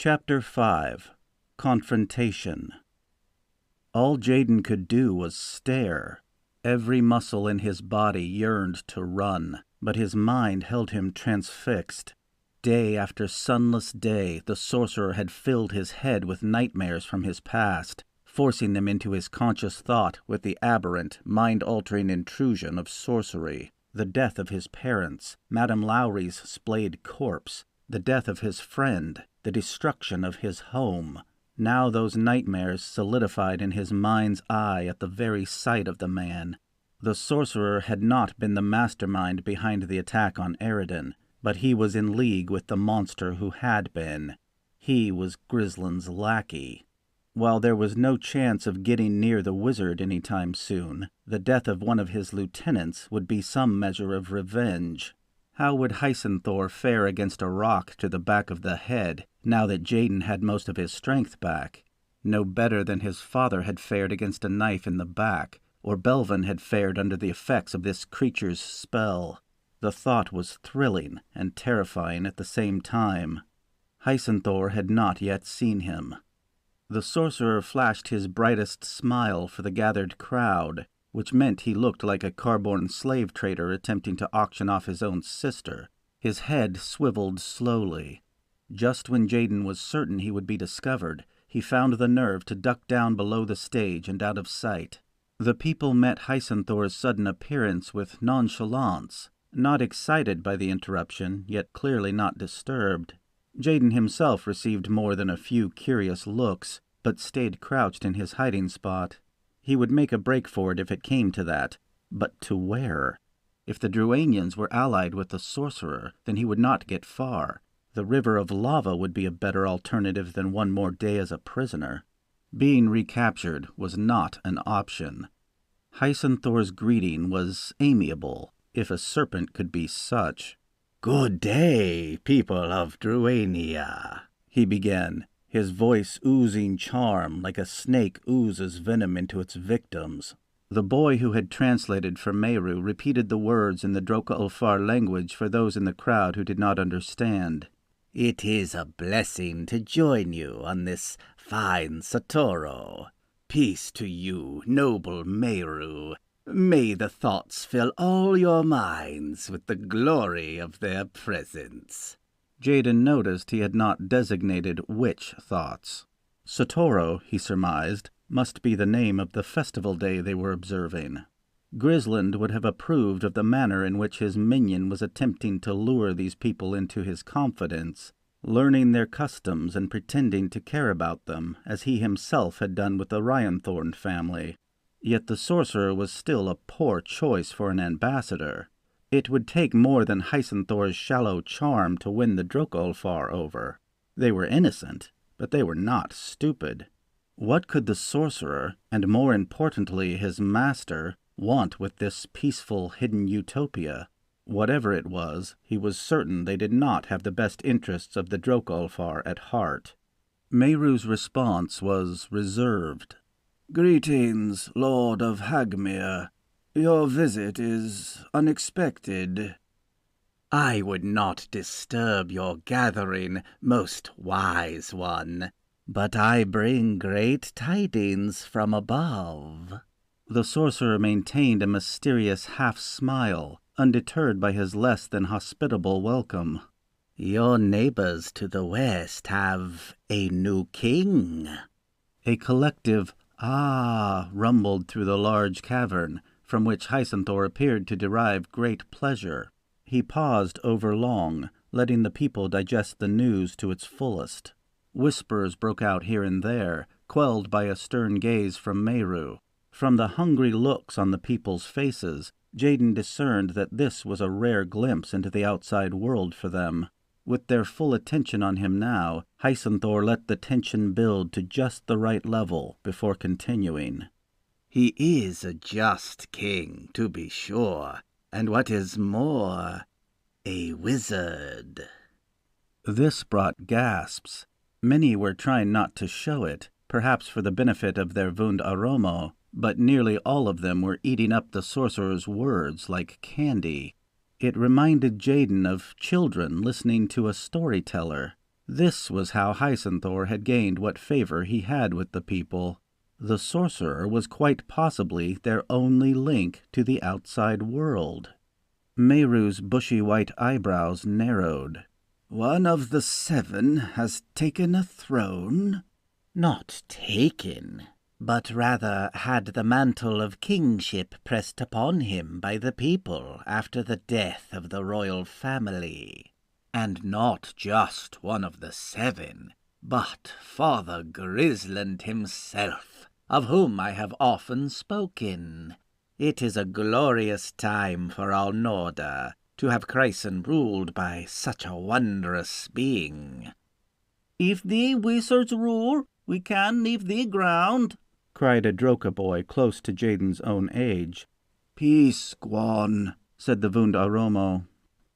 Chapter 5. Confrontation. All Jayden could do was stare. Every muscle in his body yearned to run, but his mind held him transfixed. Day after sunless day, the sorcerer had filled his head with nightmares from his past, forcing them into his conscious thought with the aberrant, mind-altering intrusion of sorcery. The death of his parents, Madame Lowry's splayed corpse, the death of his friend, the destruction of his home. Now those nightmares solidified in his mind's eye at the very sight of the man. The sorcerer had not been the mastermind behind the attack on Eridan, but he was in league with the monster who had been. He was Grislin's lackey. While there was no chance of getting near the wizard any time soon, the death of one of his lieutenants would be some measure of revenge. How would Hycenthor fare against a rock to the back of the head, now that Jayden had most of his strength back? No better than his father had fared against a knife in the back, or Belvin had fared under the effects of this creature's spell. The thought was thrilling and terrifying at the same time. Hycenthor had not yet seen him. The sorcerer flashed his brightest smile for the gathered crowd, which meant he looked like a Carborn slave trader attempting to auction off his own sister. His head swiveled slowly. Just when Jayden was certain he would be discovered, he found the nerve to duck down below the stage and out of sight. The people met Hycenthor's sudden appearance with nonchalance, not excited by the interruption, yet clearly not disturbed. Jayden himself received more than a few curious looks, but stayed crouched in his hiding spot. He would make a break for it if it came to that, but to where? If the Druanians were allied with the sorcerer, then he would not get far. The river of lava would be a better alternative than one more day as a prisoner. Being recaptured was not an option. Hycenthor's greeting was amiable, if a serpent could be such. "Good day, people of Druania," he began, his voice oozing charm like a snake oozes venom into its victims. The boy who had translated for Meru repeated the words in the Droka-Ulfar language for those in the crowd who did not understand. "It is a blessing to join you on this fine Satoro. Peace to you, noble Meru. May the thoughts fill all your minds with the glory of their presence." Jayden noticed he had not designated which thoughts. Satoro, he surmised, must be the name of the festival day they were observing. Grislind would have approved of the manner in which his minion was attempting to lure these people into his confidence, learning their customs and pretending to care about them, as he himself had done with the Ryanthorn family. Yet the sorcerer was still a poor choice for an ambassador. It would take more than Hycenthor's shallow charm to win the Droka-Ulfar over. They were innocent, but they were not stupid. What could the sorcerer, and more importantly his master, want with this peaceful hidden utopia? Whatever it was, he was certain they did not have the best interests of the Droka-Ulfar at heart. Meru's response was reserved. "Greetings, Lord of Hagmir. Your visit is unexpected." "I would not disturb your gathering, most wise one, but I bring great tidings from above." The sorcerer maintained a mysterious half-smile, undeterred by his less than hospitable welcome. "Your neighbors to the west have a new king." A collective "ah" rumbled through the large cavern, from which Hycenthor appeared to derive great pleasure. He paused overlong, letting the people digest the news to its fullest. Whispers broke out here and there, quelled by a stern gaze from Meru. From the hungry looks on the people's faces, Jayden discerned that this was a rare glimpse into the outside world for them. With their full attention on him now, Hycenthor let the tension build to just the right level before continuing. "He is a just king, to be sure, and what is more, a wizard." This brought gasps. Many were trying not to show it, perhaps for the benefit of their Vund Aromo, but nearly all of them were eating up the sorcerer's words like candy. It reminded Jayden of children listening to a storyteller. This was how Hycenthor had gained what favor he had with the people. The sorcerer was quite possibly their only link to the outside world. Mehru's bushy white eyebrows narrowed. "One of the 7 has taken a throne?" "Not taken, but rather had the mantle of kingship pressed upon him by the people after the death of the royal family. And not just one of the 7, but Father Grisland himself, of whom I have often spoken. It is a glorious time for Alnorda, to have Crysin ruled by such a wondrous being." "If the wizards rule, we can leave the ground," cried a Droka boy close to Jayden's own age. "Peace, Gwan," said the Vund Aromo.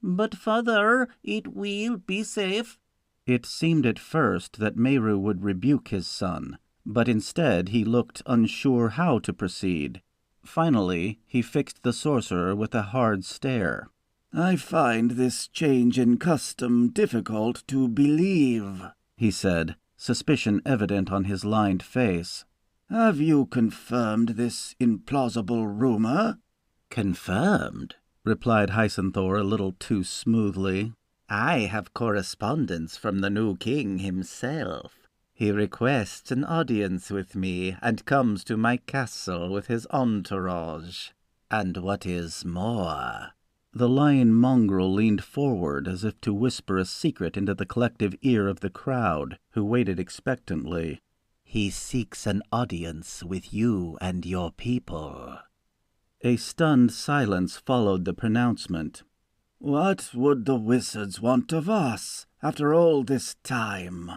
"But, father, it will be safe." It seemed at first that Mehru would rebuke his son, but instead he looked unsure how to proceed. Finally, he fixed the sorcerer with a hard stare. "I find this change in custom difficult to believe," he said, suspicion evident on his lined face. "Have you confirmed this implausible rumor?" "Confirmed?" replied Hycenthor a little too smoothly. "I have correspondence from the new king himself. He requests an audience with me and comes to my castle with his entourage. And what is more—" The lion mongrel leaned forward as if to whisper a secret into the collective ear of the crowd, who waited expectantly. "He seeks an audience with you and your people." A stunned silence followed the pronouncement. "What would the wizards want of us, after all this time?"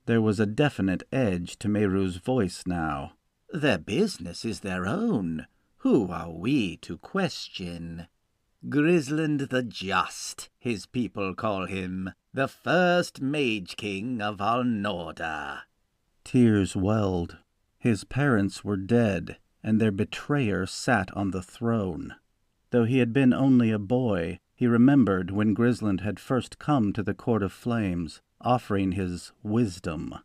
There was a definite edge to Mehru's voice now. "Their business is their own. Who are we to question? Grisland the Just, his people call him, the first Mage King of Alnorda." Tears welled. His parents were dead, and their betrayer sat on the throne. Though he had been only a boy, he remembered when Grisland had first come to the Court of Flames, offering his wisdom.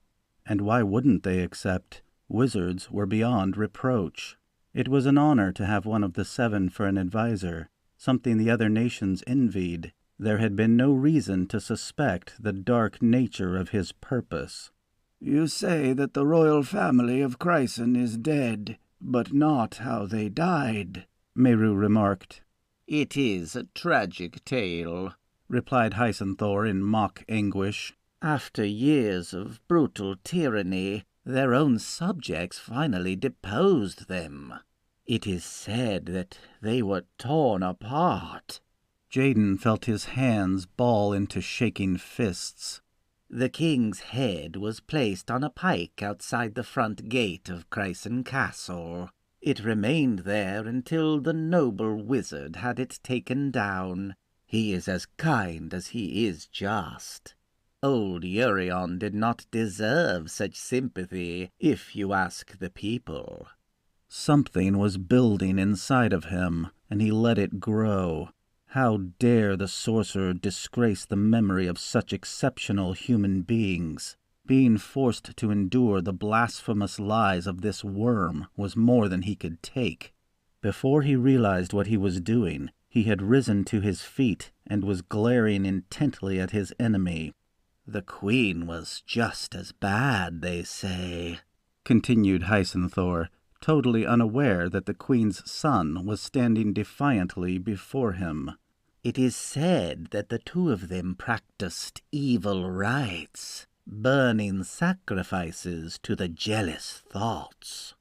And why wouldn't they accept? Wizards were beyond reproach. It was an honor to have one of the 7 for an advisor, something the other nations envied. There had been no reason to suspect the dark nature of his purpose. "You say that the royal family of Crysin is dead, but not how they died," Mehru remarked. "It is a tragic tale," replied Hycenthor in mock anguish. "After years of brutal tyranny, their own subjects finally deposed them. It is said that they were torn apart." Jayden felt his hands ball into shaking fists. "The king's head was placed on a pike outside the front gate of Crysin Castle. It remained there until the noble wizard had it taken down. He is as kind as he is just. Old Urion did not deserve such sympathy, if you ask the people." Something was building inside of him, and he let it grow. How dare the sorcerer disgrace the memory of such exceptional human beings? Being forced to endure the blasphemous lies of this worm was more than he could take. Before he realized what he was doing, he had risen to his feet and was glaring intently at his enemy. "The queen was just as bad, they say," continued Hycenthor, totally unaware that the queen's son was standing defiantly before him. "It is said that the 2 of them practiced evil rites, burning sacrifices to the jealous thoughts."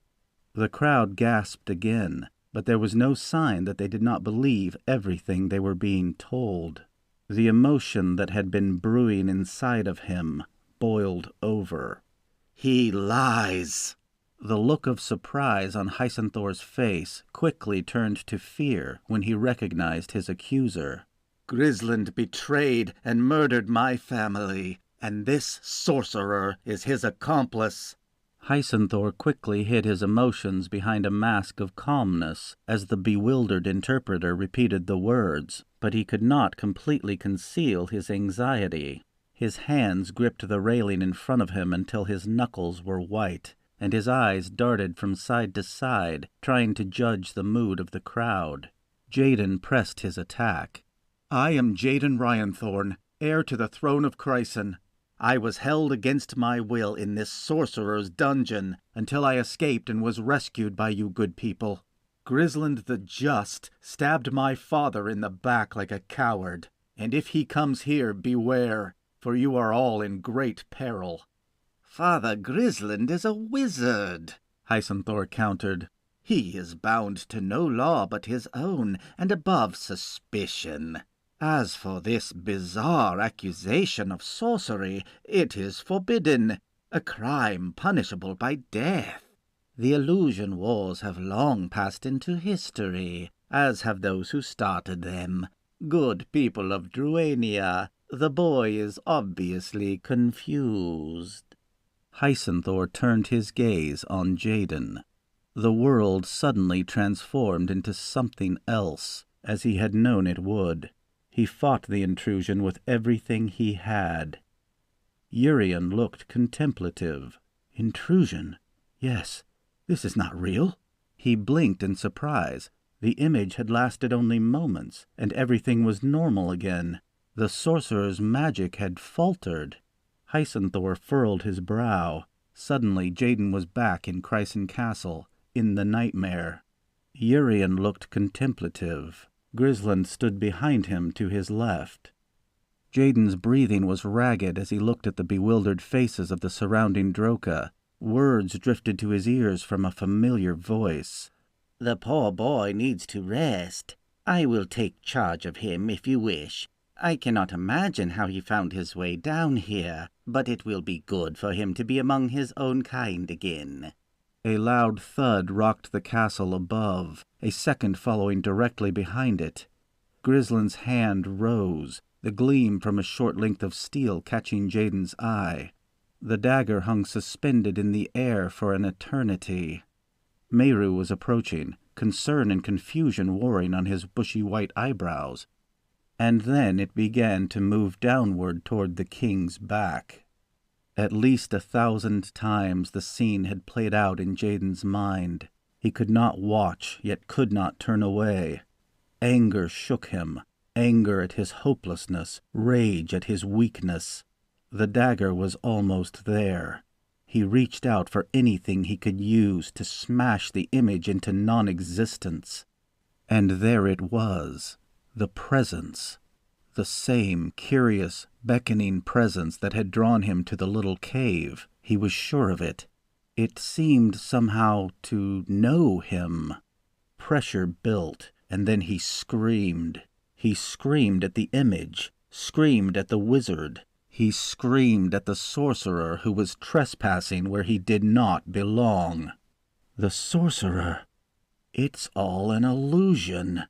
The crowd gasped again, but there was no sign that they did not believe everything they were being told. The emotion that had been brewing inside of him boiled over. "He lies!" The look of surprise on Hycenthor's face quickly turned to fear when he recognized his accuser. "Grisland betrayed and murdered my family, and this sorcerer is his accomplice." Hycenthor quickly hid his emotions behind a mask of calmness as the bewildered interpreter repeated the words, but he could not completely conceal his anxiety. His hands gripped the railing in front of him until his knuckles were white, and his eyes darted from side to side, trying to judge the mood of the crowd. Jayden pressed his attack. "I am Jayden Ryanthorn, heir to the throne of Crysin. I was held against my will in this sorcerer's dungeon until I escaped and was rescued by you good people. Grisland the Just stabbed my father in the back like a coward, and if he comes here, beware, for you are all in great peril." "Father Grisland is a wizard," Hycenthor countered. "He is bound to no law but his own, and above suspicion. As for this bizarre accusation of sorcery, it is forbidden, a crime punishable by death. The illusion wars have long passed into history, as have those who started them. Good people of Druania, the boy is obviously confused." Hycenthor turned his gaze on Jayden. The world suddenly transformed into something else, as he had known it would. He fought the intrusion with everything he had. Urian looked contemplative. Intrusion? Yes. This is not real. He blinked in surprise. The image had lasted only moments, and everything was normal again. The sorcerer's magic had faltered. Hycenthor furrowed his brow. Suddenly Jayden was back in Crysin Castle, in the nightmare. Urian looked contemplative. Grisland stood behind him to his left. Jayden's breathing was ragged as he looked at the bewildered faces of the surrounding Droka. Words drifted to his ears from a familiar voice. "The poor boy needs to rest. I will take charge of him if you wish. I cannot imagine how he found his way down here, but it will be good for him to be among his own kind again." A loud thud rocked the castle above, a second following directly behind it. Grisland's hand rose, the gleam from a short length of steel catching Jayden's eye. The dagger hung suspended in the air for an eternity. Meru was approaching, concern and confusion warring on his bushy white eyebrows. And then it began to move downward toward the king's back. At least 1,000 times the scene had played out in Jayden's mind. He could not watch, yet could not turn away. Anger shook him, anger at his hopelessness, rage at his weakness. The dagger was almost there. He reached out for anything he could use to smash the image into non-existence. And there it was, the presence. The same curious, beckoning presence that had drawn him to the little cave. He was sure of it. It seemed somehow to know him. Pressure built, and then he screamed. He screamed at the image, screamed at the wizard. He screamed at the sorcerer who was trespassing where he did not belong. The sorcerer. It's all an illusion.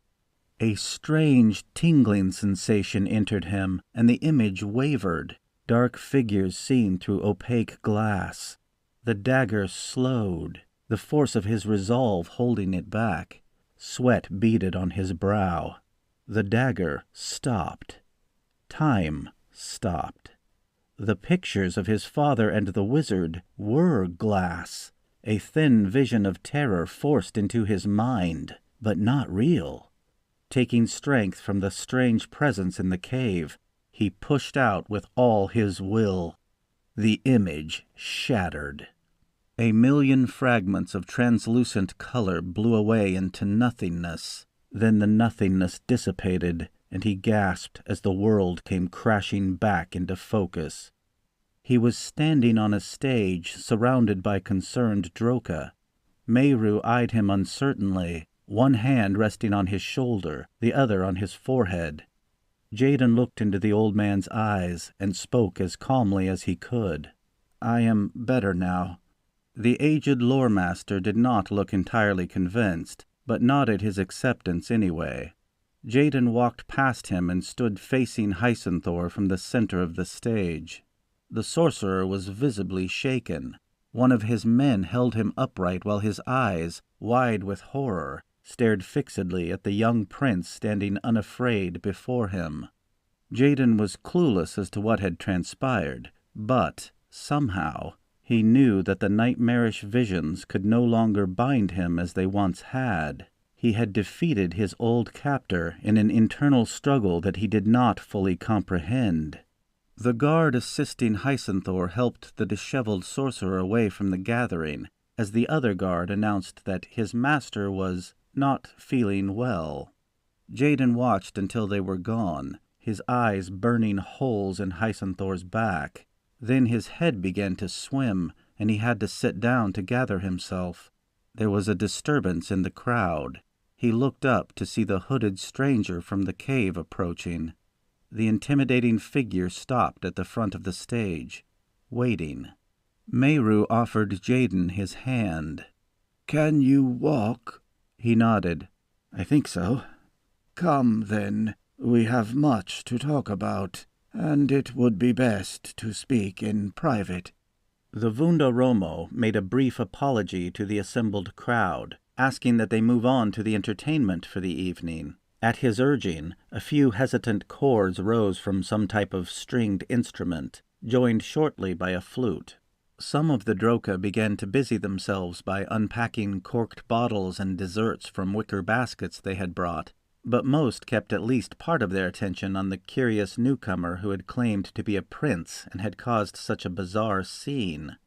A strange tingling sensation entered him, and the image wavered. Dark figures seen through opaque glass. The dagger slowed, the force of his resolve holding it back. Sweat beaded on his brow. The dagger stopped. Time stopped. The pictures of his father and the wizard were glass, a thin vision of terror forced into his mind, but not real. Taking strength from the strange presence in the cave, he pushed out with all his will. The image shattered. A million fragments of translucent color blew away into nothingness. Then the nothingness dissipated, and he gasped as the world came crashing back into focus. He was standing on a stage surrounded by concerned Droka. Meru eyed him uncertainly, one hand resting on his shoulder, the other on his forehead. Jayden looked into the old man's eyes and spoke as calmly as he could. "I am better now." The aged lore master did not look entirely convinced, but nodded his acceptance anyway. Jayden walked past him and stood facing Hycenthor from the center of the stage. The sorcerer was visibly shaken. One of his men held him upright while his eyes, wide with horror, stared fixedly at the young prince standing unafraid before him. Jayden was clueless as to what had transpired, but, somehow, he knew that the nightmarish visions could no longer bind him as they once had. He had defeated his old captor in an internal struggle that he did not fully comprehend. The guard assisting Hycenthor helped the disheveled sorcerer away from the gathering, as the other guard announced that his master was not feeling well. Jayden watched until they were gone, his eyes burning holes in Hycenthor's back. Then his head began to swim, and he had to sit down to gather himself. There was a disturbance in the crowd. He looked up to see the hooded stranger from the cave approaching. The intimidating figure stopped at the front of the stage, waiting. Meru offered Jayden his hand. "Can you walk?" He nodded. "I think so." "Come, then. We have much to talk about, and it would be best to speak in private." The Wunderromo made a brief apology to the assembled crowd, asking that they move on to the entertainment for the evening. At his urging, a few hesitant chords rose from some type of stringed instrument, joined shortly by a flute. Some of the Droka began to busy themselves by unpacking corked bottles and desserts from wicker baskets they had brought, but most kept at least part of their attention on the curious newcomer who had claimed to be a prince and had caused such a bizarre scene.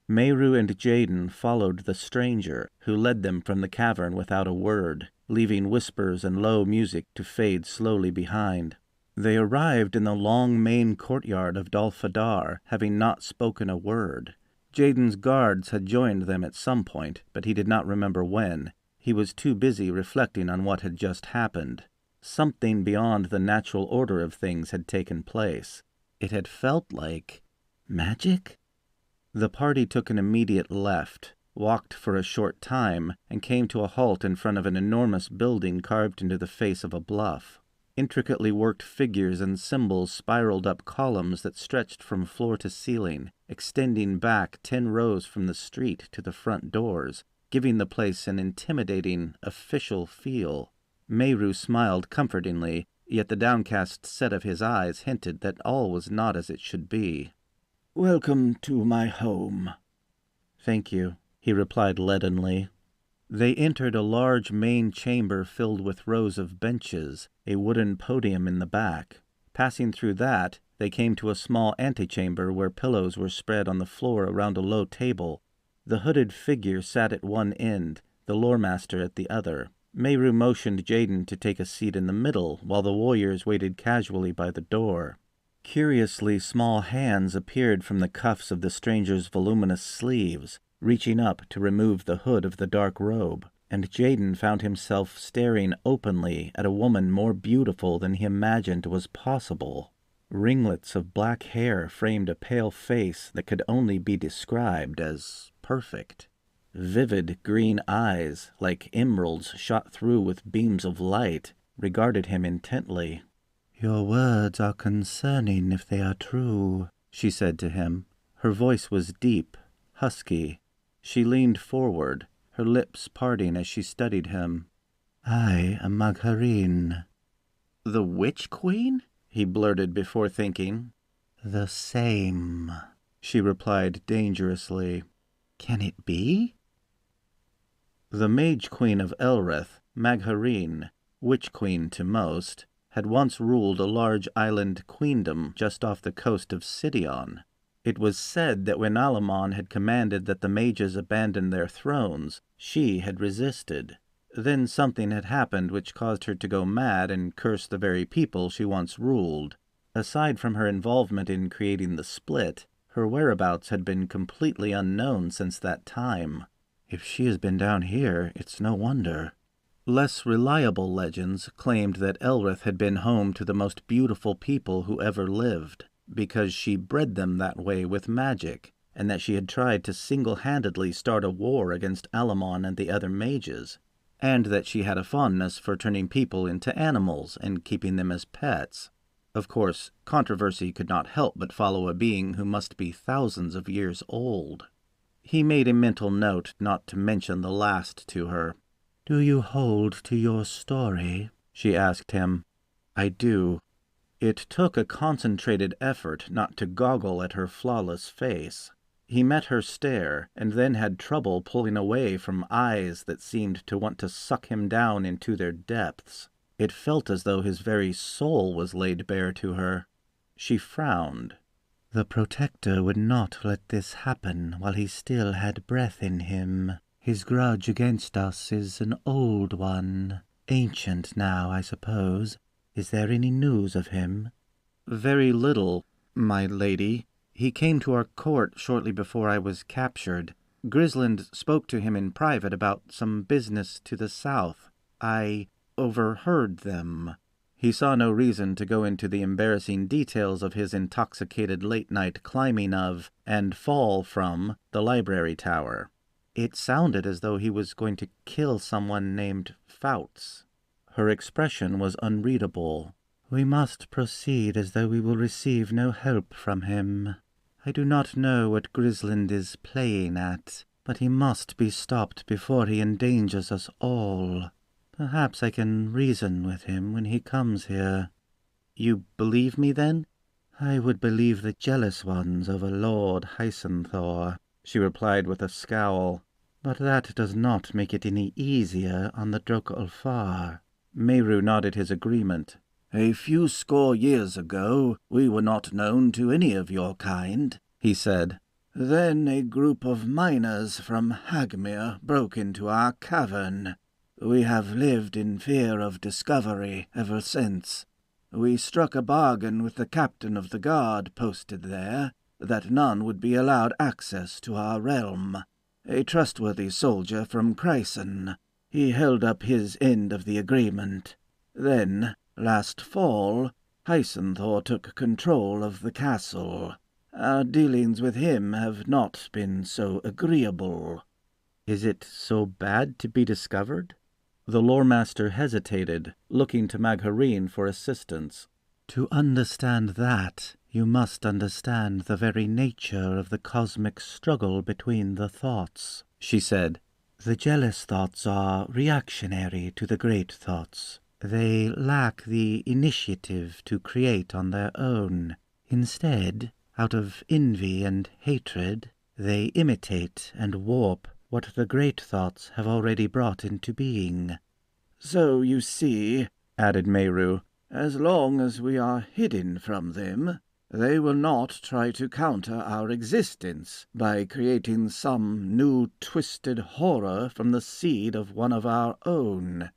Meru and Jayden followed the stranger, who led them from the cavern without a word, leaving whispers and low music to fade slowly behind. They arrived in the long main courtyard of Dalfadar, having not spoken a word. Jayden's guards had joined them at some point, but he did not remember when. He was too busy reflecting on what had just happened. Something beyond the natural order of things had taken place. It had felt like magic? The party took an immediate left, walked for a short time, and came to a halt in front of an enormous building carved into the face of a bluff. Intricately worked figures and symbols spiraled up columns that stretched from floor to ceiling, extending back 10 rows from the street to the front doors, giving the place an intimidating, official feel. Meru smiled comfortingly, yet the downcast set of his eyes hinted that all was not as it should be. "Welcome to my home." "Thank you," he replied leadenly. They entered a large main chamber filled with rows of benches, a wooden podium in the back. Passing through that, they came to a small antechamber where pillows were spread on the floor around a low table. The hooded figure sat at one end, the loremaster at the other. Meru motioned Jayden to take a seat in the middle, while the warriors waited casually by the door. Curiously small hands appeared from the cuffs of the stranger's voluminous sleeves, reaching up to remove the hood of the dark robe, and Jayden found himself staring openly at a woman more beautiful than he imagined was possible. Ringlets of black hair framed a pale face that could only be described as perfect. Vivid green eyes, like emeralds shot through with beams of light, regarded him intently. "Your words are concerning if they are true," she said to him. Her voice was deep, husky. She leaned forward, her lips parting as she studied him. "I am Magharine." "The Witch Queen?" he blurted before thinking. "The same," she replied dangerously. "Can it be?" The Mage Queen of Elrith, Magharine, Witch Queen to most, had once ruled a large island queendom just off the coast of Sidion. It was said that when Alamon had commanded that the mages abandon their thrones, she had resisted. Then something had happened which caused her to go mad and curse the very people she once ruled. Aside from her involvement in creating the split, her whereabouts had been completely unknown since that time. If she has been down here, it's no wonder. Less reliable legends claimed that Elrith had been home to the most beautiful people who ever lived, because she bred them that way with magic, and that she had tried to single-handedly start a war against Alamon and the other mages, and that she had a fondness for turning people into animals and keeping them as pets. Of course, controversy could not help but follow a being who must be thousands of years old. He made a mental note not to mention the last to her. "Do you hold to your story?" she asked him. "I do." It took a concentrated effort not to goggle at her flawless face. He met her stare, and then had trouble pulling away from eyes that seemed to want to suck him down into their depths. It felt as though his very soul was laid bare to her. She frowned. "The Protector would not let this happen while he still had breath in him. His grudge against us is an old one. Ancient now, I suppose. Is there any news of him?" "Very little, my lady. He came to our court shortly before I was captured. Grisland spoke to him in private about some business to the south. I overheard them." He saw no reason to go into the embarrassing details of his intoxicated late-night climbing of, and fall from, the library tower. It sounded as though he was going to kill someone named Fouts. Her expression was unreadable. "We must proceed as though we will receive no help from him. I do not know what Grisland is playing at, but he must be stopped before he endangers us all. Perhaps I can reason with him when he comes here." "You believe me, then?" "I would believe the jealous ones over Lord Hycenthor," she replied with a scowl. "But that does not make it any easier on the Drok-Ulfar." Meru nodded his agreement. "A few score years ago, we were not known to any of your kind," he said. "Then a group of miners from Hagmir broke into our cavern. We have lived in fear of discovery ever since. We struck a bargain with the captain of the guard posted there, that none would be allowed access to our realm. A trustworthy soldier from Crysin. He held up his end of the agreement. Then, last fall, Hycenthor took control of the castle. Our dealings with him have not been so agreeable." "Is it so bad to be discovered?" The lore-master hesitated, looking to Magharine for assistance. "To understand that, you must understand the very nature of the cosmic struggle between the thoughts," she said. "The jealous thoughts are reactionary to the great thoughts. They lack the initiative to create on their own. Instead, out of envy and hatred, they imitate and warp what the great thoughts have already brought into being." "So you see," added Meru, "as long as we are hidden from them, they will not try to counter our existence by creating some new twisted horror from the seed of one of our own."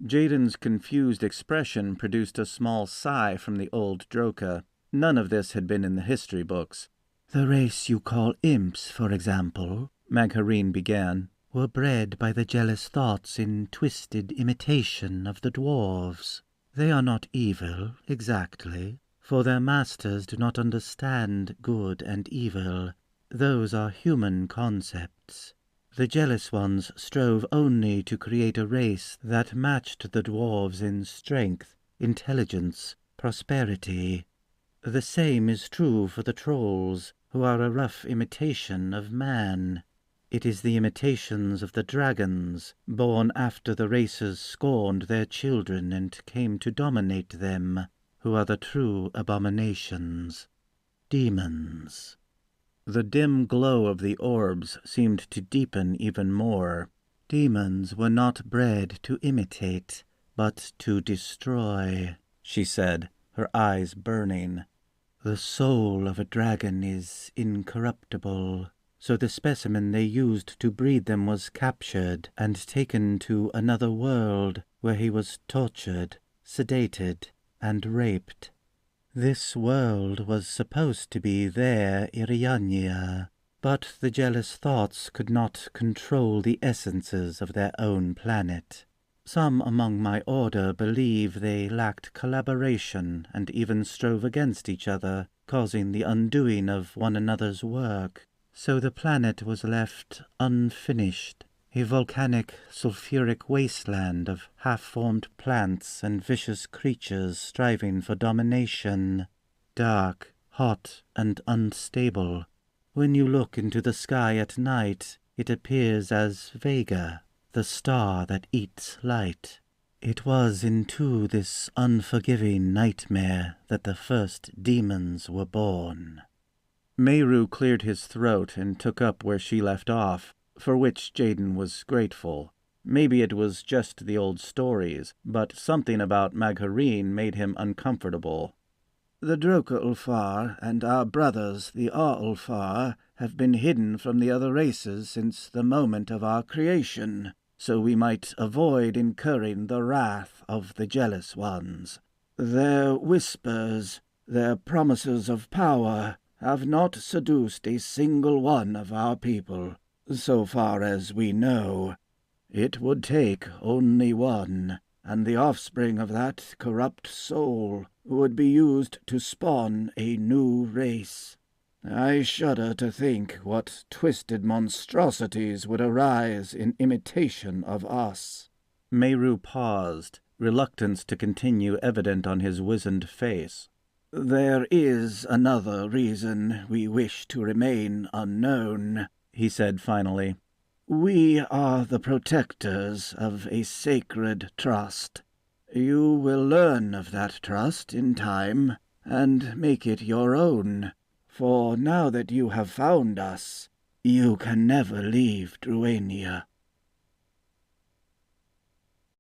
Jayden's confused expression produced a small sigh from the old Droka. None of this had been in the history books. "The race you call imps, for example," Magharine began, "were bred by the jealous thoughts in twisted imitation of the dwarves. They are not evil, exactly, for their masters do not understand good and evil. Those are human concepts. The jealous ones strove only to create a race that matched the dwarves in strength, intelligence, prosperity. The same is true for the trolls, who are a rough imitation of man. It is the imitations of the dragons, born after the races scorned their children and came to dominate them, who are the true abominations. Demons." The dim glow of the orbs seemed to deepen even more. "Demons were not bred to imitate, but to destroy," she said, her eyes burning. "The soul of a dragon is incorruptible, so the specimen they used to breed them was captured and taken to another world where he was tortured, sedated, and raped. This world was supposed to be their Iriania, but the jealous thoughts could not control the essences of their own planet. Some among my order believe they lacked collaboration and even strove against each other, causing the undoing of one another's work. So the planet was left unfinished, a volcanic, sulfuric wasteland of half-formed plants and vicious creatures striving for domination. Dark, hot, and unstable. When you look into the sky at night, it appears as Vega, the star that eats light. It was into this unforgiving nightmare that the first demons were born. Meru cleared his throat and took up where she left off, for which Jayden was grateful. Maybe it was just the old stories, but something about Magharine made him uncomfortable. The Droka-Ulfar and our brothers, the Ar-Ulfar, have been hidden from the other races since the moment of our creation, so we might avoid incurring the wrath of the Jealous Ones. Their whispers, their promises of power, have not seduced a single one of our people, so far as we know. It would take only one, and the offspring of that corrupt soul would be used to spawn a new race. I shudder to think what twisted monstrosities would arise in imitation of us." Meru paused, reluctance to continue evident on his wizened face. "There is another reason we wish to remain unknown," he said finally. "We are the protectors of a sacred trust. You will learn of that trust in time, and make it your own. For now that you have found us, you can never leave Druania."